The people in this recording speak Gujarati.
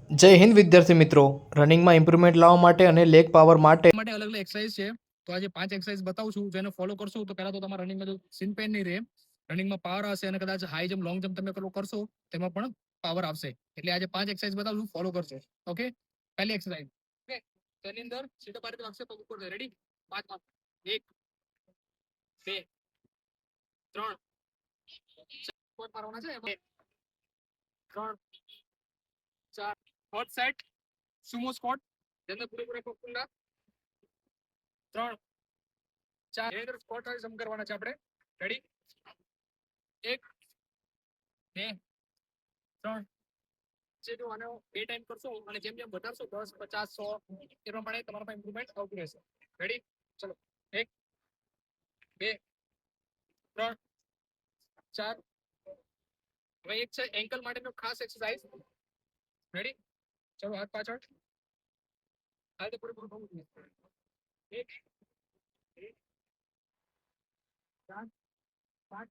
જય હિન્દ વિદ્યાર્થી મિત્રો. રનિંગમાં ઇમ્પ્રુવમેન્ટ લાવવા માટે અને લેગ પાવર માટે અલગ અલગ એક્સરસાઇઝ છે. તો આજે 5 એક્સરસાઇઝ બતાવું છું, જેને ફોલો કરશો તો પહેલા તો તમારા રનિંગમાં જો સિન પેન નહીં રહે, રનિંગમાં પાવર આવશે અને કદાચ હાઈ જમ્પ લોંગ જમ્પ તમે પેલો કરશો તેમાં પણ પાવર આવશે. એટલે આજે 5 એક્સરસાઇઝ બતાવું છું, ફોલો કરજો. ઓકે, પહેલી એક્સરસાઇઝ. ઓકે, તેની અંદર સીધો પાર રાખશે, પગ ઉપર રેડી. 5 1 2 3 સ્કોટ મારવાના છે. 3 4 હોટ સેટ સુમો સ્કોટ, જેને પૂરેપૂરા પગ ખુલ્લા. 3 4 એ સ્કોટ સમ કરવાના છે આપણે. રેડી? 1 2 3 જો આનો 2 ટાઈમ કરશો અને જેમ જેમ વધારશો 10 50 100 એ પ્રમાણે તમારા પાસે ઇમ્પ્રુવમેન્ટ આવતું રહેશે. રેડી? ચલો 1 2 3 4. હવે એક છે એન્કલ માટેનો ખાસ એક્સરસાઇઝ. રેડી? ચલો હાથ પાછળ, હાથ પૂરેપૂરું થવું જોઈએ. 1 2 3 4